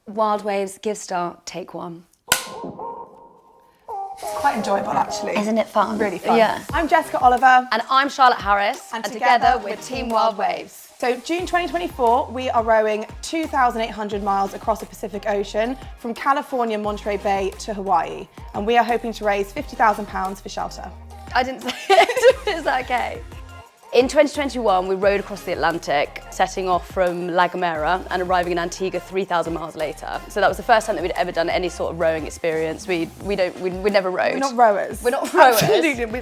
Wild waves, give start, take one. Quite enjoyable, actually. Isn't it fun? Really fun. Yeah. I'm Jessica Oliver. And I'm Charlotte Harris. And together we're Team Wild Waves. So June 2024, we are rowing 2,800 miles across the Pacific Ocean from California, Monterey Bay to Hawaii. And we are hoping to raise £50,000 for shelter. I didn't say it. Is that okay? In 2021, we rowed across the Atlantic, setting off from La Gomera and arriving in Antigua 3,000 miles later. So that was the first time that we'd ever done any sort of rowing experience. We never rowed. We're not rowers. We're not rowers. Absolutely.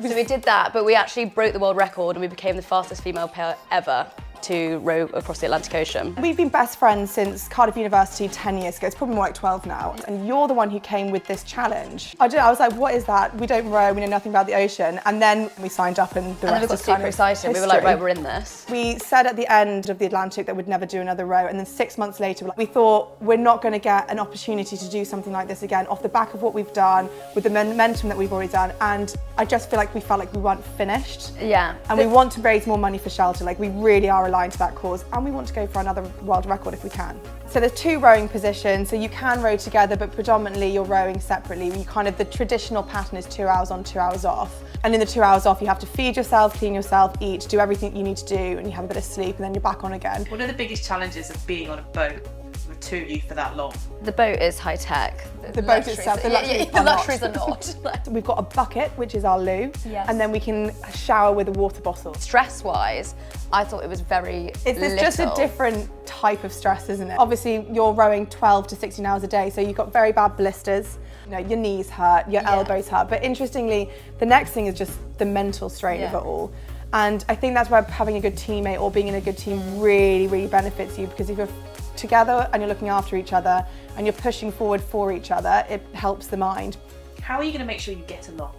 So we did that, but we actually broke the world record and we became the fastest female pair ever to row across the Atlantic Ocean. We've been best friends since Cardiff University 10 years ago. It's probably more like 12 now. And you're the one who came with this challenge. I don't know, I was like, what is that? We don't row, we know nothing about the ocean. And then we signed up and the rest we got is kind super of excited. history. We were like, right, we're in this. We said at the end of the Atlantic that we'd never do another row. And then 6 months later, we thought we're not going to get an opportunity to do something like this again off the back of what we've done, with the momentum that we've already done. And I just feel like we felt like we weren't finished. Yeah. And we want to raise more money for shelter. Like, we really are aligned to that cause. And we want to go for another world record if we can. So there's 2 rowing positions, so you can row together, but predominantly you're rowing separately. The traditional pattern is 2 hours on, 2 hours off. And in the 2 hours off, you have to feed yourself, clean yourself, eat, do everything you need to do, and you have a bit of sleep, and then you're back on again. One of the biggest challenges of being on a boat with 2 of you for that long. The boat is high tech. The boat itself, the luxuries are not. We've got a bucket, which is our loo, Yes. and then we can shower with a water bottle. Stress-wise, I thought it was very It's just a different type of stress, isn't it? Obviously, you're rowing 12 to 16 hours a day, so you've got very bad blisters. You know, your knees hurt, your elbows hurt. But interestingly, the next thing is just the mental strain of it all. And I think that's where having a good teammate or being in a good team really, really benefits you, because if you're together and you're looking after each other and you're pushing forward for each other, it helps the mind. How are you going to make sure you get along?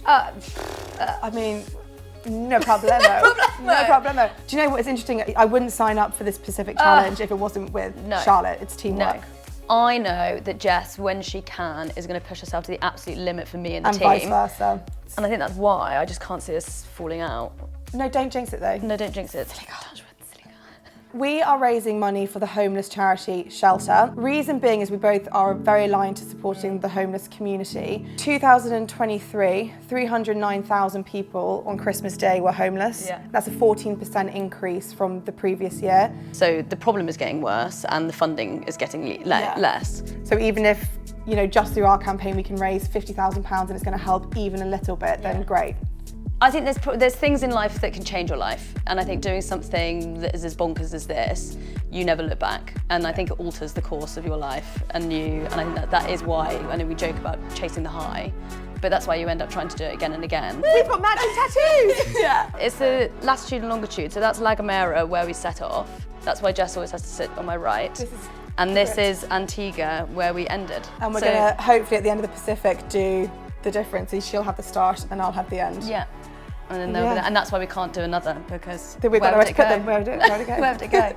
I mean, no problemo. No problemo. Do you know what is interesting? I wouldn't sign up for this specific challenge if it wasn't with Charlotte. It's teamwork. No. I know that Jess, when she can, is going to push herself to the absolute limit for me and the team. And vice versa. And I think that's why I just can't see us falling out. No, don't jinx it though. No, don't jinx it. We are raising money for the homeless charity Shelter. Reason being is we both are very aligned to supporting the homeless community. 2023, 309,000 people on Christmas Day were homeless. Yeah. That's a 14% increase from the previous year. So the problem is getting worse and the funding is getting less. So even if, you know, just through our campaign we can raise £50,000 and it's going to help even a little bit, then great. I think there's things in life that can change your life, and I think doing something that is as bonkers as this, you never look back, and I think it alters the course of your life, and I think that is why, I know we joke about chasing the high, but that's why you end up trying to do it again and again. We've got matching tattoos! Yeah. It's the latitude and longitude, so that's La Gomera where we set off. That's why Jess always has to sit on my right. This is Antigua where we ended. And we're going to hopefully at the end of the Pacific do the difference. She'll have the start and I'll have the end. Yeah. And then and that's why we can't do another, because We've got nowhere to put them. Where would it go? Where would it go?